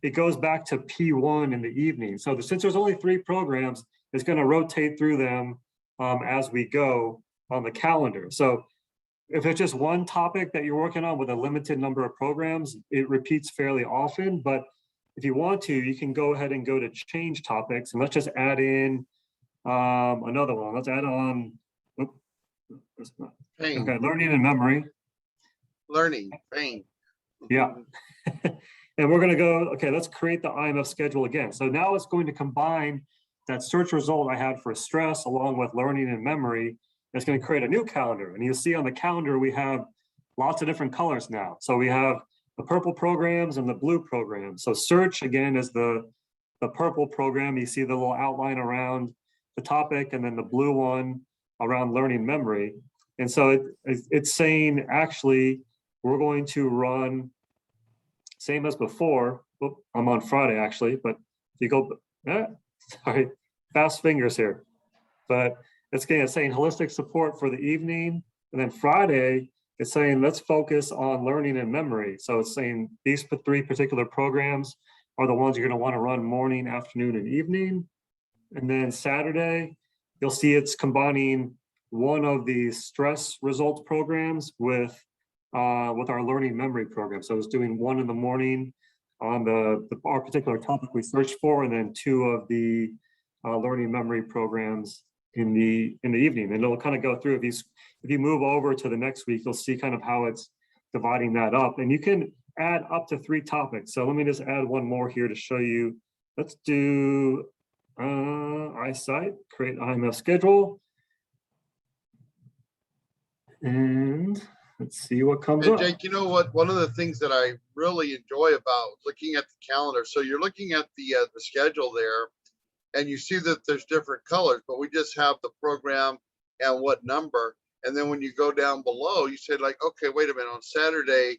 it goes back to P1 in the evening. So since there's only 3 programs, it's going to rotate through them as we go on the calendar. So if it's just 1 topic that you're working on with a limited number of programs, it repeats fairly often. But if you want to, you can go ahead and go to change topics, and let's just add in another one. Let's add on, okay, learning and memory. learning, pain. Yeah. And we're going to go, okay, let's create the IMF schedule again. So now it's going to combine that search result I had for stress along with learning and memory. It's going to create a new calendar. And you'll see on the calendar, we have lots of different colors now. So we have the purple programs and the blue programs. So search, again, is the purple program. You see the little outline around the topic, and then the blue one around learning memory. And so it's saying, actually, we're going to run same as before. Oh, I'm on Friday, actually, but if you go, sorry, fast fingers here. But it's saying holistic support for the evening. And then Friday, it's saying, let's focus on learning and memory. So it's saying these 3 particular programs are the ones you're going to want to run morning, afternoon, and evening. And then Saturday, you'll see it's combining one of the stress results programs with our learning memory program. So it's doing 1 in the morning on our particular topic we searched for, and then 2 of the learning memory programs in the evening. And it'll kind of go through, if you move over to the next week, you'll see kind of how it's dividing that up. And you can add up to 3 topics. So let me just add one more here to show you. Let's do eyesight, create IMF schedule. And let's see what comes up. Jake, you know what? One of the things that I really enjoy about looking at the calendar, so you're looking at the schedule there, and you see that there's different colors, but we just have the program and what number. And then when you go down below, you say like, okay, wait a minute, on Saturday,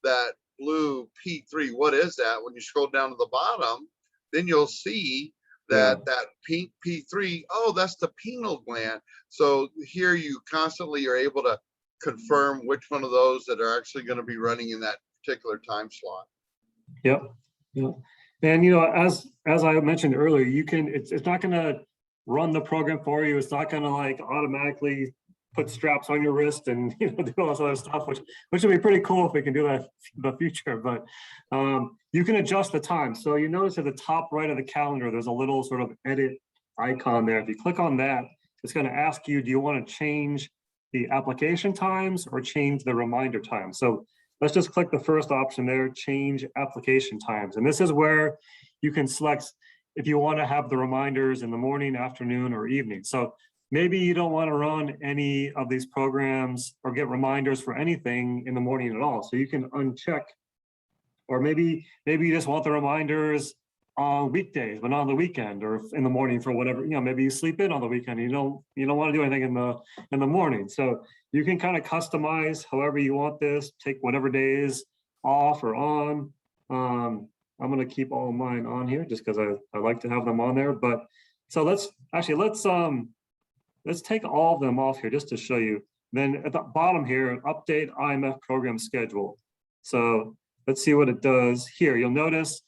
that blue P3, what is that? When you scroll down to the bottom, then you'll see that that pink P3, oh, that's the pineal gland. So here you constantly are able to confirm which one of those that are actually going to be running in that particular time slot. Yep. Yep. And as I mentioned earlier, you can, it's not going to run the program for you. It's not going to like automatically put straps on your wrist and do all this other stuff, which would be pretty cool if we can do that in the future. But you can adjust the time. So you notice at the top right of the calendar, there's a little sort of edit icon there. If you click on that, it's going to ask you, do you want to change the application times or change the reminder time? So let's just click the first option there, change application times. And this is where you can select if you want to have the reminders in the morning, afternoon, or evening. So maybe you don't want to run any of these programs or get reminders for anything in the morning at all. So you can uncheck, or maybe you just want the reminders on weekdays, but not on the weekend or in the morning for whatever, maybe you sleep in on the weekend. You don't want to do anything in the morning. So you can kind of customize however you want this, take whatever days off or on. I'm going to keep all of mine on here just because I like to have them on there. But so let's take all of them off here just to show you. Then at the bottom here, update IMF program schedule. So let's see what it does here. You'll notice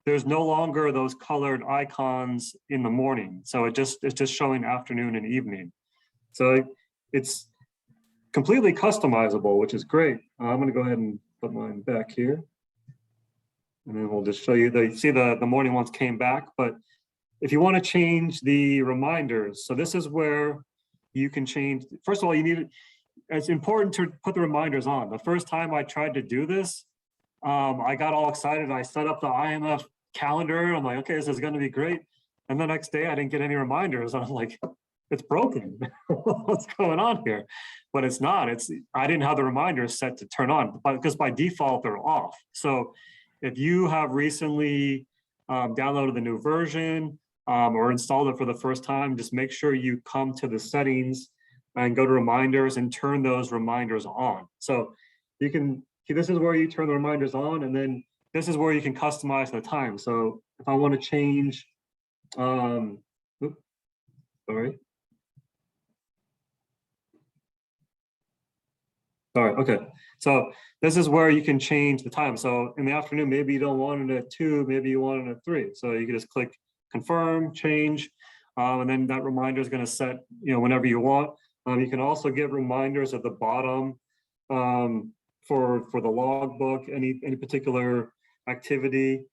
there's no longer those colored icons in the morning. So it's just showing afternoon and evening. So it's completely customizable, which is great. I'm going to go ahead and put mine back here. And then we'll just show you, you see the morning ones came back, but if you want to change the reminders, so this is where you can change. First of all, it's important to put the reminders on. The first time I tried to do this, I got all excited. I set up the IMF calendar. I'm like, okay, this is going to be great. And the next day I didn't get any reminders. I'm like, it's broken. What's going on here? But it's not. I didn't have the reminders set to turn on, because by default they're off. So if you have recently downloaded the new version, or installed it for the first time, just make sure you come to the settings and go to reminders and turn those reminders on. So you can, this is where you turn the reminders on, and then this is where you can customize the time. So if I want to change, sorry. Okay. So this is where you can change the time. So in the afternoon, maybe you don't want it at 2, maybe you want it at 3. So you can just click confirm, change, and then that reminder is going to set, whenever you want. You can also get reminders at the bottom for the logbook, any particular activity.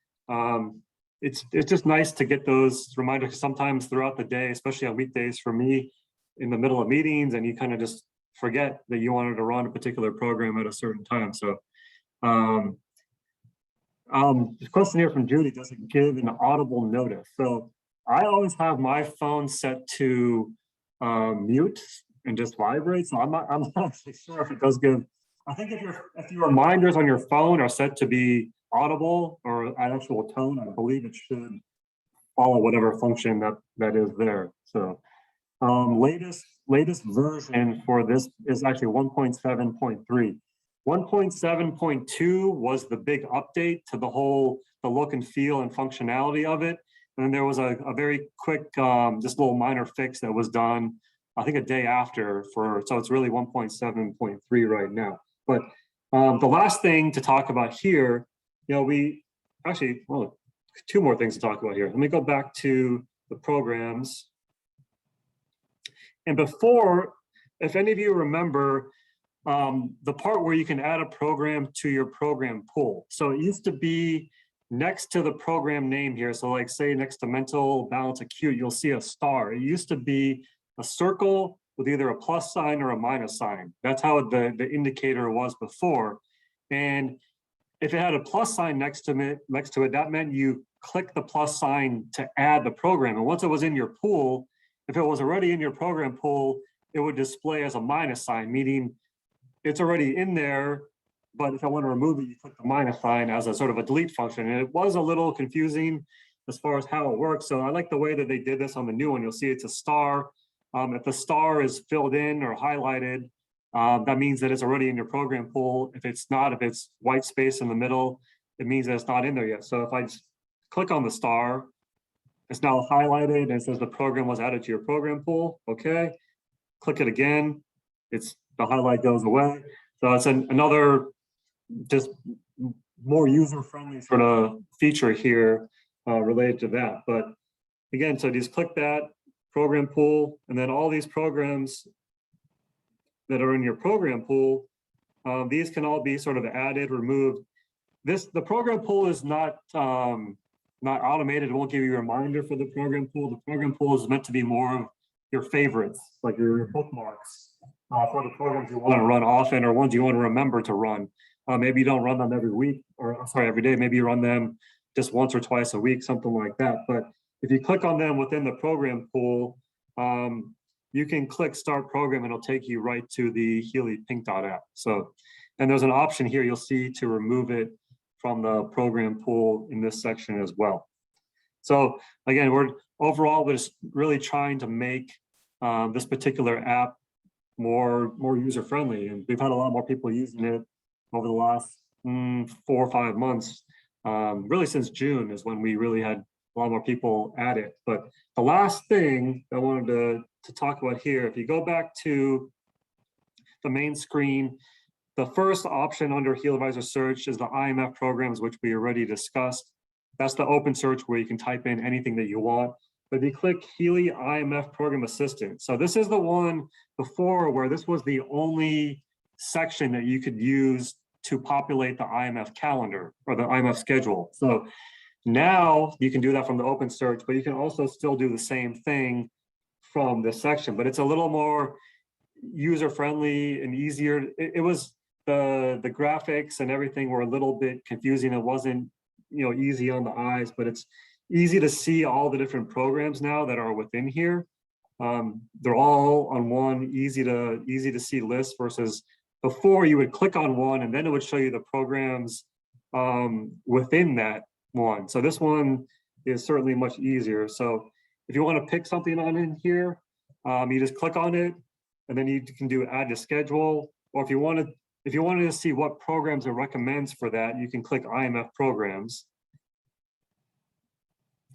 It's just nice to get those reminders sometimes throughout the day, especially on weekdays for me, in the middle of meetings, and you kind of just forget that you wanted to run a particular program at a certain time. So the question here from Judy, does it give an audible notice? So I always have my phone set to mute and just vibrate. So I'm not actually sure if it does give. I think if your reminders on your phone are set to be audible or an actual tone, I believe it should follow whatever function that is there. So latest version for this is actually 1.7.3. 1.7.2 was the big update to the look and feel and functionality of it. And then there was a very quick, just little minor fix that was done, I think a day after so it's really 1.7.3 right now. But the last thing to talk about here, two more things to talk about here. Let me go back to the programs. And before, if any of you remember, the part where you can add a program to your program pool. So it used to be next to the program name here. So like say next to mental balance acute, you'll see a star. It used to be a circle with either a plus sign or a minus sign. That's how the indicator was before. And if it had a plus sign next to it, that meant you click the plus sign to add the program. And once it was in your pool, if it was already in your program pool, it would display as a minus sign, meaning it's already in there, but if I want to remove it, you click the minus sign as a sort of a delete function. And it was a little confusing as far as how it works. So I like the way that they did this on the new one. You'll see it's a star. If the star is filled in or highlighted, that means that it's already in your program pool. If it's not, if it's white space in the middle, it means that it's not in there yet. So if I just click on the star, it's now highlighted and it says the program was added to your program pool. Okay, click it again. The highlight goes away. So it's another just more user-friendly sort of feature here related to that. But again, so just click that program pool, and then all these programs that are in your program pool, these can all be sort of added, removed. The program pool is not automated. It won't give you a reminder for the program pool. The program pool is meant to be more of your favorites, like your bookmarks for the programs you want to run often or ones you want to remember to run. Maybe you don't run them every week, or sorry, every day. Maybe you run them just once or twice a week, something like that. But if you click on them within the program pool, you can click Start Program and it'll take you right to the Healy Pink Dot app. So, and there's an option here you'll see to remove it from the program pool in this section as well. So again, we're just really trying to make this particular app more user-friendly, and we've had a lot more people using it over the last 4 or 5 months. Really since June is when we really had a lot more people at it. But the last thing I wanted to talk about here, if you go back to the main screen, the first option under HealAdvisor Search is the IMF programs, which we already discussed. That's the open search where you can type in anything that you want. But if you click Healy IMF Program Assistant, so this is the one before where this was the only section that you could use to populate the IMF calendar or the IMF schedule. So now you can do that from the open search, but you can also still do the same thing from this section, but it's a little more user-friendly and easier. It was the graphics and everything were a little bit confusing. It wasn't, easy on the eyes, but it's easy to see all the different programs now that are within here. They're all on one easy to see list versus before you would click on one and then it would show you the programs within that one. So this one is certainly much easier. So if you want to pick something on in here, you just click on it and then you can do add to schedule. Or if you wanted to see what programs it recommends for that, you can click IMF programs.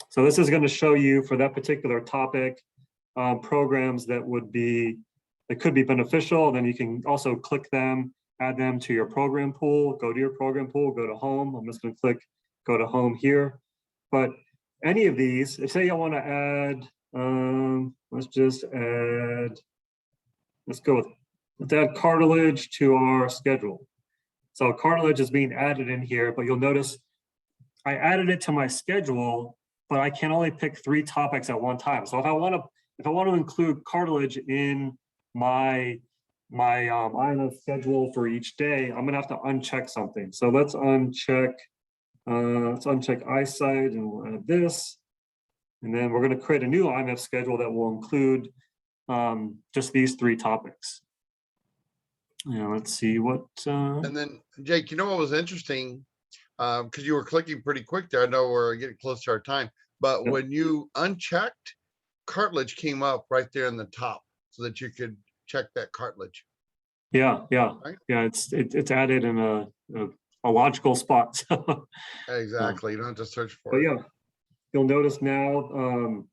So this is going to show you for that particular topic programs that could be beneficial. Then you can also click them, add them to your program pool, go to your program pool, go to home. I'm just going to click go to home here. But any of these, if say I want to add, let's add cartilage to our schedule. So cartilage is being added in here, but you'll notice I added it to my schedule, but I can only pick 3 topics at one time. So if I want to include cartilage in my my IMF schedule for each day, I'm gonna have to uncheck something. So let's uncheck eyesight, and we'll add this. And then we're gonna create a new IMF schedule that will include just these 3 topics. Let's see what. And then Jake, you know what was interesting? Because you were clicking pretty quick there. I know we're getting close to our time, but Yep. when you unchecked, cartilage came up right there in the top so that you could check that cartilage. Yeah, Right? it's added in a logical spot. So, Exactly. You don't have to search but for it. yeah, you'll notice now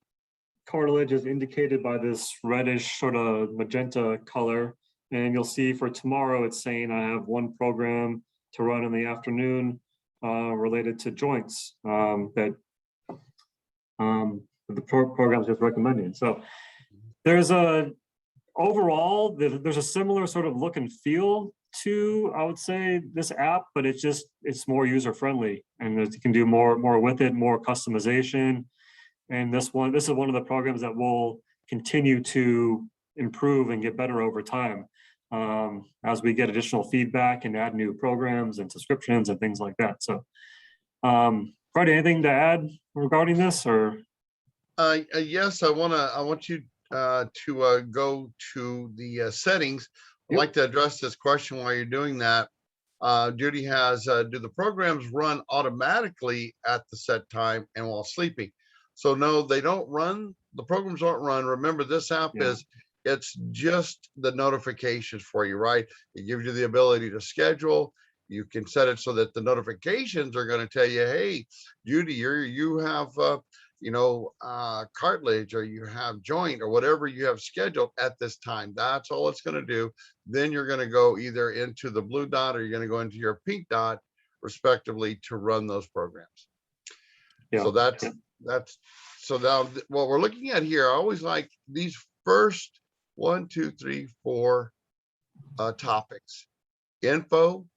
cartilage is indicated by this reddish sort of magenta color. And you'll see for tomorrow, it's saying I have 1 program to run in the afternoon related to joints that the program is just recommending. So there's overall, there's a similar sort of look and feel to, I would say, this app, but it's more user friendly, and you can do more with it, more customization. And this is one of the programs that will continue to improve and get better over time as we get additional feedback and add new programs and subscriptions and things like that. So, Freddie, anything to add regarding this, or? Yes, I want you to go to the settings. I'd Yep. like to address this question while you're doing that. Judy has, do the programs run automatically at the set time and while sleeping? So no, they don't run. The programs don't run. Remember, this app it's just the notifications for you, right? It gives you the ability to schedule. You can set it so that the notifications are going to tell you, hey, Judy, you have cartilage, or you have joint, or whatever you have scheduled at this time. That's all it's going to do. Then you're going to go either into the blue dot, or you're going to go into your pink dot, respectively, to run those programs. Yeah. So that's so now what we're looking at here. I always like these first 1, 2, 3, 4 topics. Info,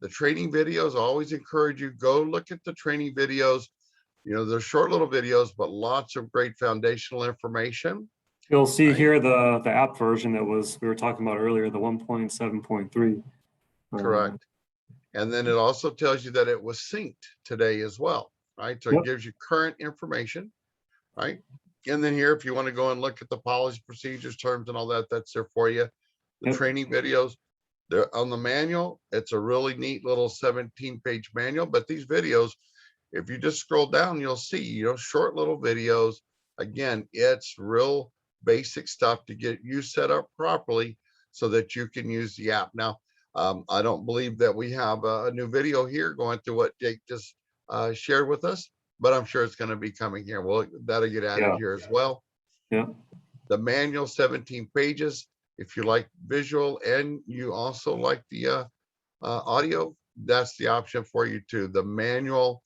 the training videos. I always encourage you, go look at the training videos. They're short little videos, but lots of great foundational information. You'll see here the app version that we were talking about earlier, the 1.7.3. Correct. And then it also tells you that it was synced today as well, right? So it gives you current information, right? And then here, if you want to go and look at the policy, procedures, terms, and all that, that's there for you. The training videos, they're on the manual. It's a really neat little 17-page manual, but these videos, if you just scroll down, you'll see, short little videos. Again, it's real basic stuff to get you set up properly so that you can use the app. Now, I don't believe that we have a new video here going through what Jake just shared with us, but I'm sure it's going to be coming here. Well, that'll get added here as well. Yeah. The manual, 17 pages. If you like visual and you also like the audio, that's the option for you too. The manual,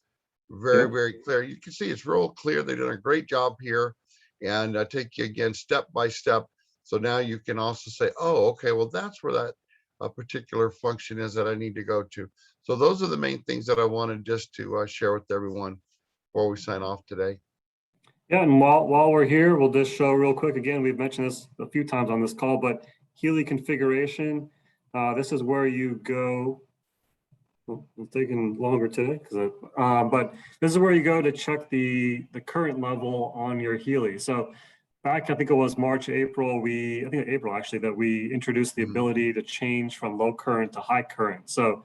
very, very clear. You can see it's real clear. They've done a great job here, and take you again step by step. So now you can also say, oh, okay, well, that's where that particular function is that I need to go to. So those are the main things that I wanted just to share with everyone before we sign off today. Yeah, and while we're here, we'll just show real quick. Again, we've mentioned this a few times on this call, but Healy Configuration, this is where you go. It's taking longer today, but this is where you go to check the current level on your Healy. So back, I think it was March, April, I think April actually, that we introduced the ability to change from low current to high current. So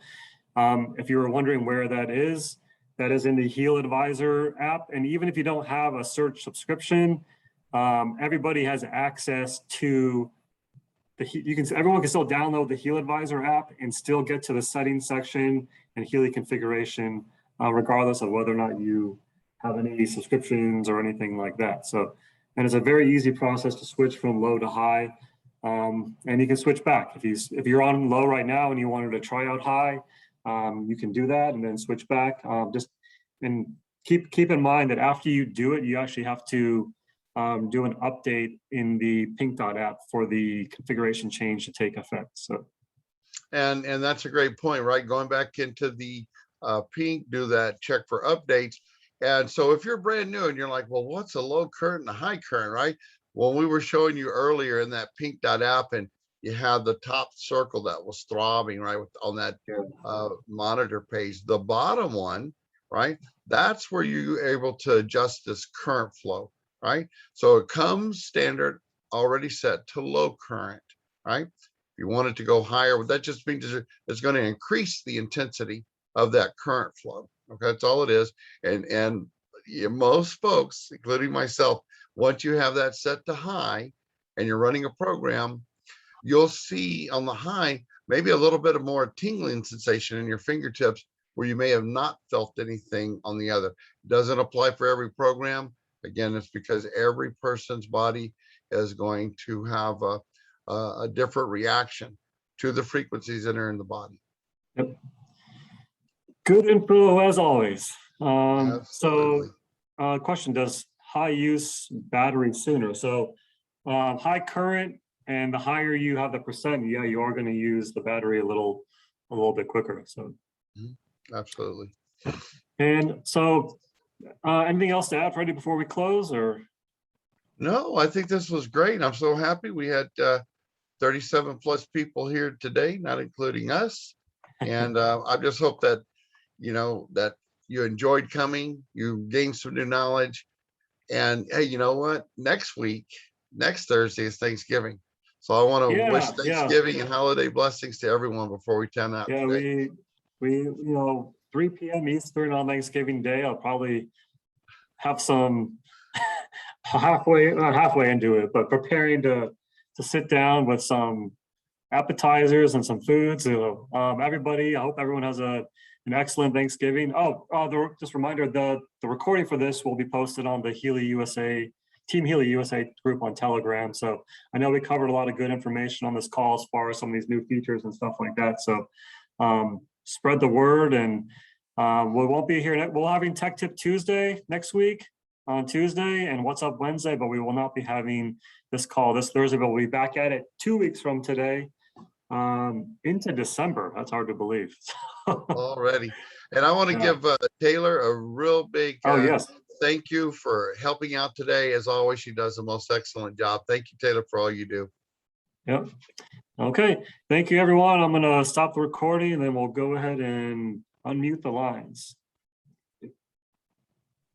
if you were wondering where that is in the HealAdvisor app. And even if you don't have a search subscription, everybody has access to everyone can still download the HealAdvisor app and still get to the settings section and Healy configuration, regardless of whether or not you have any subscriptions or anything like that. So, and it's a very easy process to switch from low to high, and you can switch back if you're on low right now and you wanted to try out high. You can do that and then switch back. And keep in mind that after you do it, you actually have to do an update in the Pink Dot app for the configuration change to take effect. So, and that's a great point, right? Going back into the Pink, do that check for updates. And so if you're brand new and you're like, well, what's a low current and a high current, right? Well, we were showing you earlier in that Pink Dot app, and you have the top circle that was throbbing right on that monitor page. The bottom one, right? That's where you're able to adjust this current flow, right? So it comes standard already set to low current, right? If you want it to go higher, that just means it's going to increase the intensity of that current flow. Okay, that's all it is. And most folks, including myself, once you have that set to high and you're running a program, you'll see on the high maybe a little bit of more tingling sensation in your fingertips where you may have not felt anything on the other. It doesn't apply for every program. Again, it's because every person's body is going to have a different reaction to the frequencies that are in the body. Yep. Good info as always. Absolutely. So question, does high use battery sooner? So high current, and the higher you have the percent, yeah, you are going to use the battery a little bit quicker. So absolutely. And so anything else to add, Freddie, before we close? Or no, I think this was great. I'm so happy we had 37 plus people here today, not including us. And I just hope that that you enjoyed coming, you gained some new knowledge. And hey, you know what? Next Thursday is Thanksgiving. So I want to wish Thanksgiving and holiday blessings to everyone before we turn out. Yeah, today. we 3 p.m. Eastern on Thanksgiving Day. I'll probably have some not halfway into it, but preparing to sit down with some appetizers and some food. So everybody, I hope everyone has an excellent Thanksgiving. Just a reminder, the recording for this will be posted on the Healy USA, Team Healy USA group on Telegram. So I know we covered a lot of good information on this call as far as some of these new features and stuff like that. So spread the word, and we won't be here. We'll having Tech Tip Tuesday next week on Tuesday and What's Up Wednesday, but we will not be having this call this Thursday, but we'll be back at it 2 weeks from today. Into December. That's hard to believe. Already. And I want to give Taylor a real big thank you for helping out today. As always, she does the most excellent job. Thank you, Taylor, for all you do. Yep. Okay. Thank you, everyone. I'm going to stop the recording and then we'll go ahead and unmute the lines.